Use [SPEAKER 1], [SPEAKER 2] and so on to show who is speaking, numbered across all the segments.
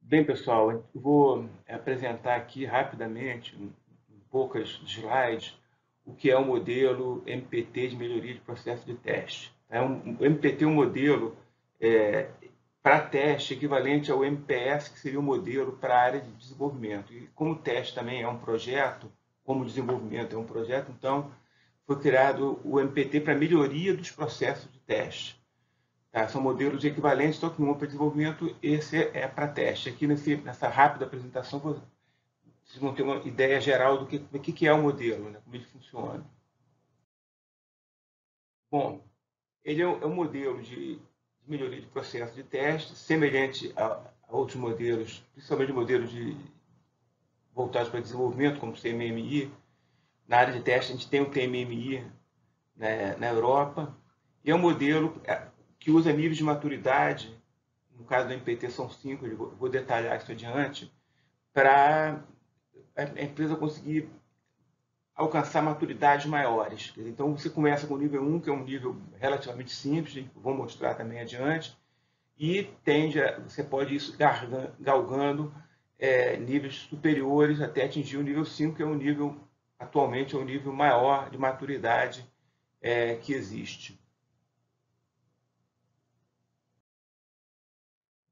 [SPEAKER 1] Bem, pessoal, eu vou apresentar aqui rapidamente, em poucas slides, o que é o modelo MPT de melhoria de processo de teste. O MPT é um modelo para teste equivalente ao MPS, que seria o modelo para a área de desenvolvimento. E como o teste também é um projeto, como o desenvolvimento é um projeto, então foi criado o MPT para melhoria dos processos de teste. Tá? São modelos equivalentes, só que um para desenvolvimento, esse é para teste. Aqui nessa rápida apresentação, vocês vão ter uma ideia geral do que é o modelo, né? Como ele funciona. Bom, ele é um modelo de melhoria de processo de teste, semelhante a outros modelos, principalmente modelos voltados para desenvolvimento, como o CMMI. Na área de teste, a gente tem o TMMI, né, na Europa, e é um modelo que usa níveis de maturidade. No caso do MPT são 5, eu vou detalhar isso adiante, para a empresa conseguir alcançar maturidades maiores. Então, você começa com o nível 1, que é um nível relativamente simples, vou mostrar também adiante, e você pode ir galgando níveis superiores até atingir o nível 5, que é um nível, atualmente, é o nível maior de maturidade que existe.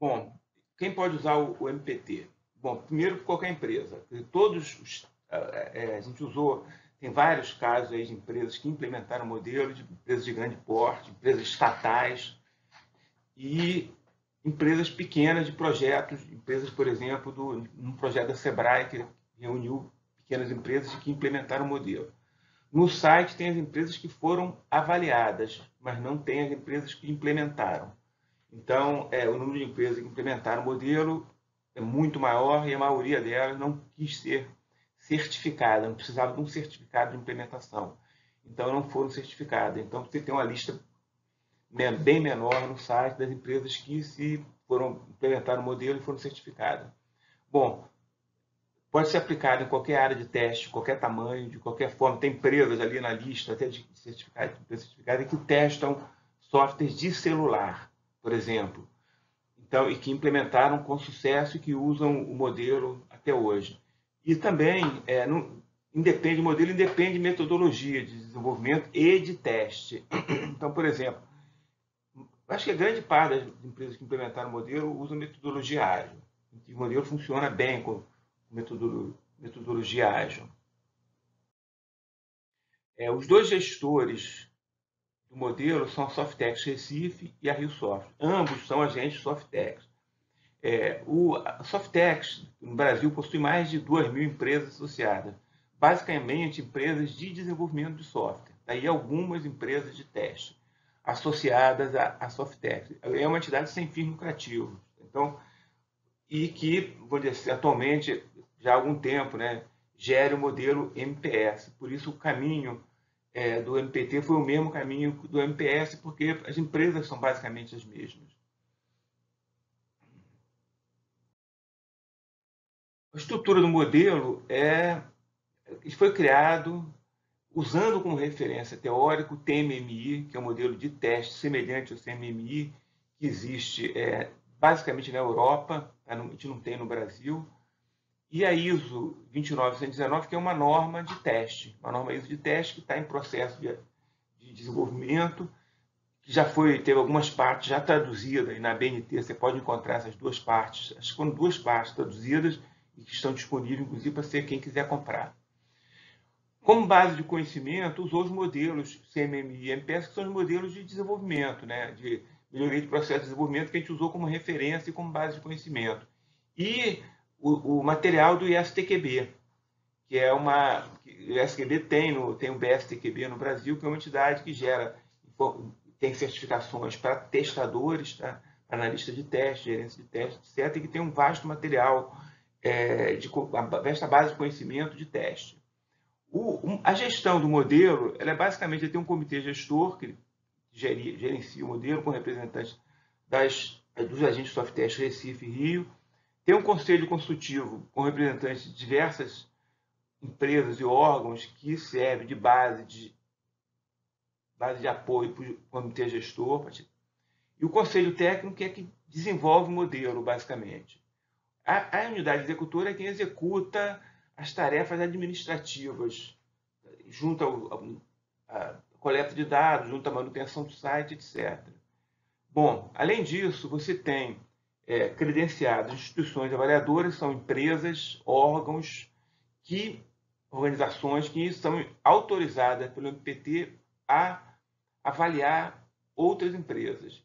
[SPEAKER 1] Bom, quem pode usar o MPT? Bom, primeiro qualquer empresa. A gente usou, tem vários casos aí de empresas que implementaram o modelo, de empresas de grande porte, empresas estatais e empresas pequenas de projetos, empresas, por exemplo, um projeto da Sebrae que reuniu pequenas empresas que implementaram o modelo. No site tem as empresas que foram avaliadas, mas não tem as empresas que implementaram. Então, o número de empresas que implementaram o modelo é muito maior e a maioria delas não quis ser certificada, não precisava de um certificado de implementação. Então, não foram certificadas. Então, você tem uma lista bem menor no site das empresas que se foram implementar o modelo e foram certificadas. Bom, pode ser aplicado em qualquer área de teste, qualquer tamanho, de qualquer forma. Tem empresas ali na lista, até de certificadas, que testam softwares de celular, por exemplo. Então, e que implementaram com sucesso e que usam o modelo até hoje. E também, independe do modelo, independe de metodologia de desenvolvimento e de teste. Então, por exemplo, acho que a grande parte das empresas que implementaram o modelo usam metodologia ágil. O modelo funciona bem com metodologia ágil. Os dois gestores do modelo são a Softex Recife e a RioSoft. Ambos são agentes Softex. A Softex, no Brasil, possui mais de 2.000 empresas associadas, basicamente empresas de desenvolvimento de software, daí algumas empresas de teste associadas à Softex. É uma entidade sem fins lucrativos. Então, e que, vou dizer assim, atualmente, já há algum tempo, né, gere o modelo MPS. Por isso, o caminho do MPT foi o mesmo caminho do MPS, porque as empresas são basicamente as mesmas. A estrutura do modelo foi criado usando como referência teórica o TMMI, que é um modelo de teste semelhante ao CMMI, que existe basicamente na Europa, a gente não tem no Brasil, e a ISO 29119, que é uma norma de teste, uma norma ISO de teste que está em processo de desenvolvimento, que teve algumas partes já traduzidas, e na BNT você pode encontrar essas duas partes, acho que foram duas partes traduzidas e que estão disponíveis, inclusive, para quem quiser comprar. Como base de conhecimento, usou os modelos CMMI e MPS, que são os modelos de desenvolvimento, né, de melhoria de processo de desenvolvimento, que a gente usou como referência e como base de conhecimento. E o material do ISTQB, que é o ISTQB tem o BSTQB no Brasil, que é uma entidade que tem certificações para testadores, tá? Analista de teste, gerência de teste, etc., e que tem um vasto material, uma vasta base de conhecimento de teste. A gestão do modelo, ela basicamente tem um comitê gestor que gerencia o modelo com representantes dos agentes de software Recife e Rio. Tem um conselho consultivo com representantes de diversas empresas e órgãos que serve de base de apoio para o comitê gestor. E o conselho técnico é que desenvolve o modelo, basicamente. A unidade executora é quem executa as tarefas administrativas, junto à coleta de dados, junto à manutenção do site, etc. Bom, além disso, você tem credenciadas instituições avaliadoras, são empresas, órgãos, organizações que são autorizadas pelo MPT a avaliar outras empresas.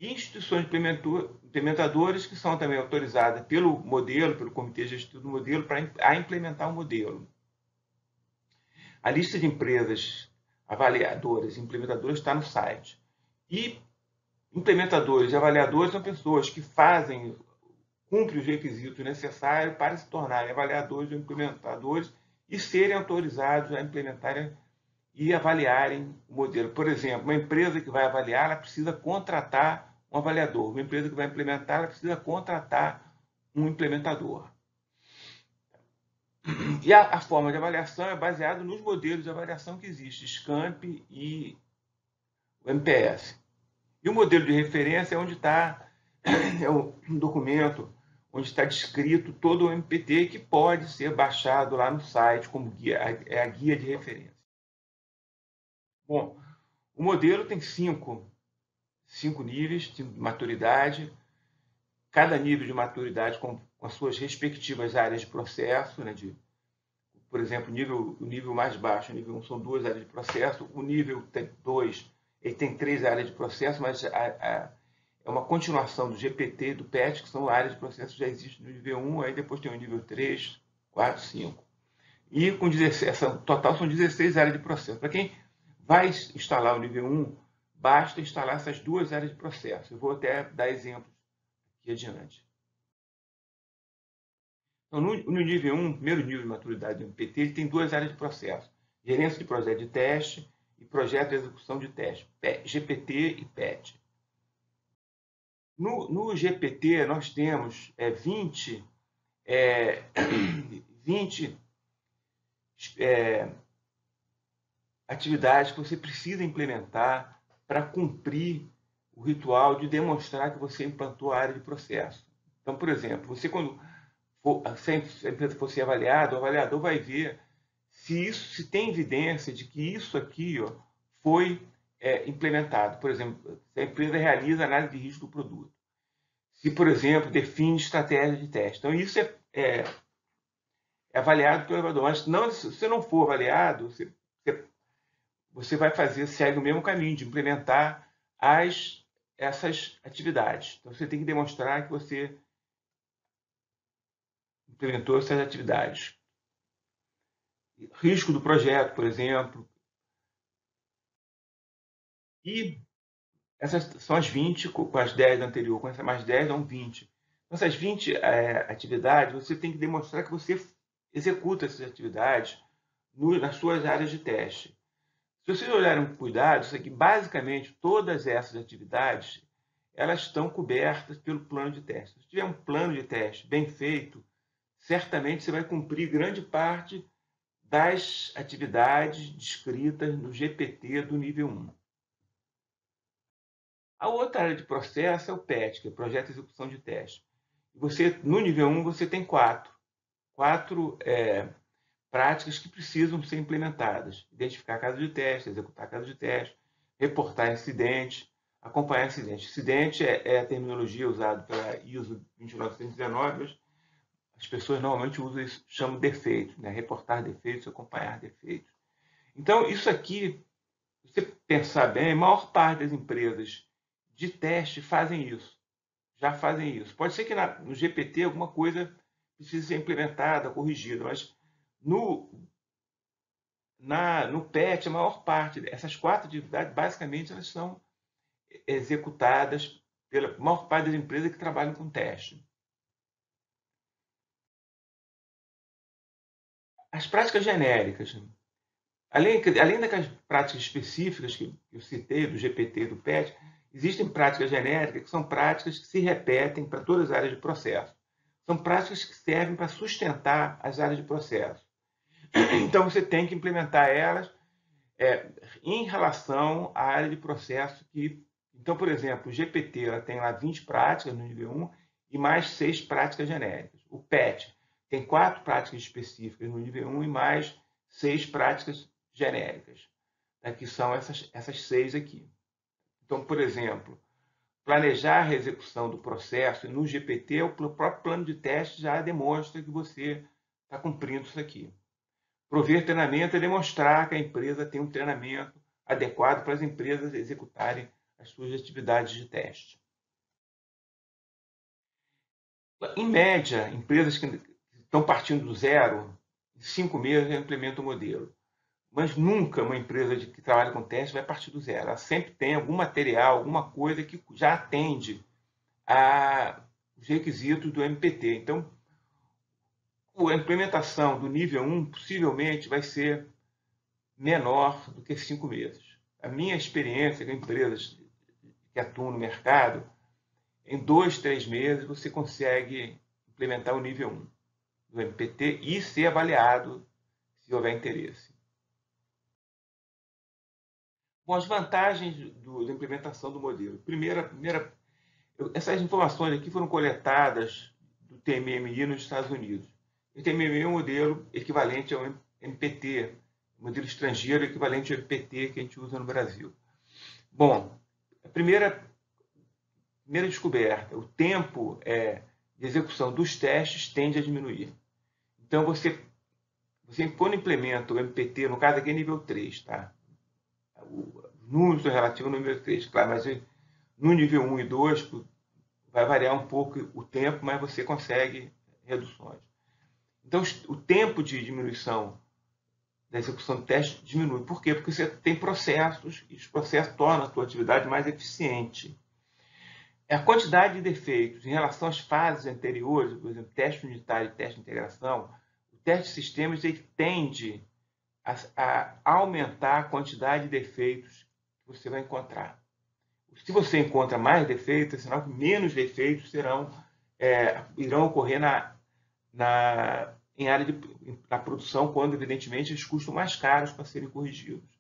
[SPEAKER 1] E instituições implementadoras que são também autorizadas pelo modelo, pelo Comitê Gestor do Modelo, a implementar o modelo. A lista de empresas avaliadoras e implementadoras está no site. E implementadores e avaliadores são pessoas que cumprem os requisitos necessários para se tornarem avaliadores ou implementadores e serem autorizados a implementarem e avaliarem o modelo. Por exemplo, uma empresa que vai avaliar, ela precisa contratar um avaliador. Uma empresa que vai implementar, ela precisa contratar um implementador. E a forma de avaliação é baseada nos modelos de avaliação que existem, SCAMP e o MPS. E o modelo de referência é onde está um documento onde está descrito todo o MPT que pode ser baixado lá no site como guia, é a guia de referência. Bom, o modelo tem cinco níveis de maturidade, cada nível de maturidade com as suas respectivas áreas de processo, né, por exemplo, o nível mais baixo, o nível 1, são 2 áreas de processo, o nível 2 ele tem 3 áreas de processo, mas é uma continuação do GPT e do PET, que são áreas de processo que já existem no nível 1, aí depois tem o nível 3, 4, 5. E com 16, total são 16 áreas de processo. Para quem vai instalar o nível 1, basta instalar essas 2 áreas de processo. Eu vou até dar exemplos aqui adiante. Então, no nível 1, primeiro nível de maturidade do MPT, ele tem 2 áreas de processo. Gerência de projeto de teste e projeto de execução de teste, GPT e PET. No GPT, nós temos 20 atividades que você precisa implementar para cumprir o ritual de demonstrar que você implantou a área de processo. Então, por exemplo, você quando se a empresa for ser avaliada, o avaliador vai ver se tem evidência de que isso aqui foi implementado. Por exemplo, se a empresa realiza análise de risco do produto. Se, por exemplo, define estratégia de teste. Então, isso é avaliado pelo avaliador. Mas não, se você não for avaliado, você vai segue o mesmo caminho de implementar essas atividades. Então, você tem que demonstrar que você implementou essas atividades. Risco do projeto, por exemplo. E essas são as 20, com as 10 anteriores, com essas mais 10 dão 20. Então, essas 20 atividades, você tem que demonstrar que você executa essas atividades nas suas áreas de teste. Se vocês olharem com cuidado, isso aqui, basicamente, todas essas atividades, elas estão cobertas pelo plano de teste. Se tiver um plano de teste bem feito, certamente você vai cumprir grande parte das atividades descritas no GPT do nível 1. A outra área de processo é o PET, que é o Projeto de Execução de Teste. No nível 1, você tem quatro práticas que precisam ser implementadas. Identificar caso de teste, executar caso de teste, reportar incidente, acompanhar incidente. Incidente é a terminologia usada pela ISO 29919, mas as pessoas normalmente usam isso, chamam defeitos, né? Reportar defeitos, acompanhar defeitos. Então, isso aqui, se você pensar bem, a maior parte das empresas de teste fazem isso. Já fazem isso. Pode ser que no GPT alguma coisa precise ser implementada, corrigida, mas no PET, a maior parte dessas 4 atividades, basicamente, elas são executadas pela maior parte das empresas que trabalham com teste. As práticas genéricas. Além daquelas práticas específicas que eu citei, do GPT e do PET, existem práticas genéricas que são práticas que se repetem para todas as áreas de processo. São práticas que servem para sustentar as áreas de processo. Então, você tem que implementar elas em relação à área de processo que... Então, por exemplo, o GPT ela tem lá 20 práticas no nível 1 e mais 6 práticas genéricas. O PET tem 4 práticas específicas no nível 1 e mais 6 práticas genéricas. Aqui são essas 6 aqui. Então, por exemplo, planejar a execução do processo no GPT, o próprio plano de teste já demonstra que você está cumprindo isso aqui. Prover treinamento é demonstrar que a empresa tem um treinamento adequado para as empresas executarem as suas atividades de teste. Em média, empresas que estão partindo do zero, em 5 meses já implementam o modelo. Mas nunca uma empresa que trabalha com teste vai partir do zero. Ela sempre tem algum material, alguma coisa que já atende aos requisitos do MPT. Então, a implementação do nível 1 possivelmente vai ser menor do que 5 meses. A minha experiência com empresas que atuam no mercado, em 2, 3 meses você consegue implementar o nível 1 do MPT e ser avaliado se houver interesse. Bom, as vantagens da implementação do modelo. Essas informações aqui foram coletadas do TMMI nos Estados Unidos. O TMMI é um modelo equivalente ao MPT, modelo estrangeiro equivalente ao MPT que a gente usa no Brasil. Bom, a primeira descoberta, o tempo de execução dos testes tende a diminuir. Então, você quando implementa o MPT, no caso aqui é nível 3, tá? Os números são relativos ao nível 3, claro, mas no nível 1 e 2 vai variar um pouco o tempo, mas você consegue reduções. Então, o tempo de diminuição da execução do teste diminui. Por quê? Porque você tem processos e os processos tornam a sua atividade mais eficiente. A quantidade de defeitos em relação às fases anteriores, por exemplo, teste unitário e teste de integração, o teste de sistemas ele tende a aumentar a quantidade de defeitos que você vai encontrar. Se você encontra mais defeitos, é sinal que menos defeitos irão ocorrer em área na produção, quando, evidentemente, eles custam mais caros para serem corrigidos.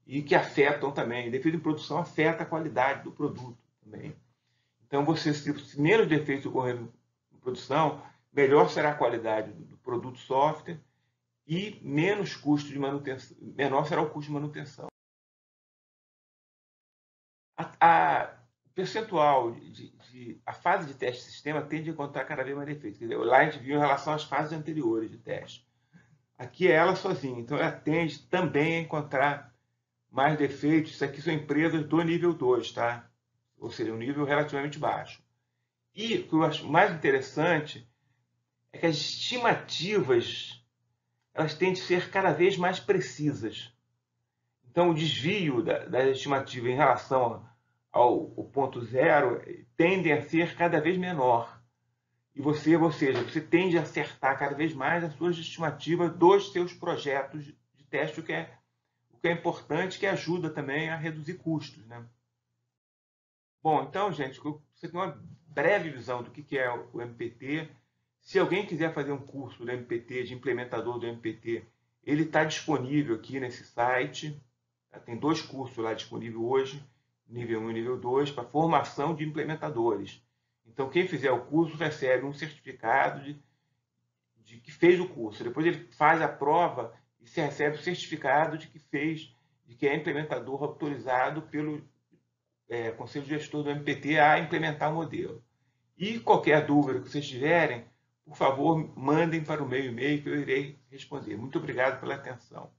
[SPEAKER 1] E que afetam também. Defeito em produção afeta a qualidade do produto também. Então, se menos defeitos ocorrerem na produção, melhor será a qualidade do produto software e menos custo de manutenção, menor será o custo de manutenção. O percentual a fase de teste de sistema tende a encontrar cada vez mais defeitos. Quer dizer, lá a gente viu em relação às fases anteriores de teste. Aqui é ela sozinha, então ela tende também a encontrar mais defeitos. Isso aqui são empresas do nível 2, tá? Ou seja, um nível relativamente baixo. E o que eu acho mais interessante é que as estimativas elas tendem a ser cada vez mais precisas. Então, o desvio da estimativa em relação ao ponto zero tende a ser cada vez menor. E ou seja, você tende a acertar cada vez mais as suas estimativas dos seus projetos de teste, o que é importante, que ajuda também a reduzir custos, né? Bom, então, gente, você tem uma breve visão do que é o MPT. Se alguém quiser fazer um curso do MPT, de implementador do MPT, ele está disponível aqui nesse site. Tem 2 cursos lá disponíveis hoje, nível 1 e nível 2, para formação de implementadores. Então, quem fizer o curso recebe um certificado de que fez o curso. Depois ele faz a prova e se recebe o certificado de que é implementador autorizado pelo Conselho Gestor do MPT a implementar o modelo. E qualquer dúvida que vocês tiverem, por favor, mandem para o meu e-mail que eu irei responder. Muito obrigado pela atenção.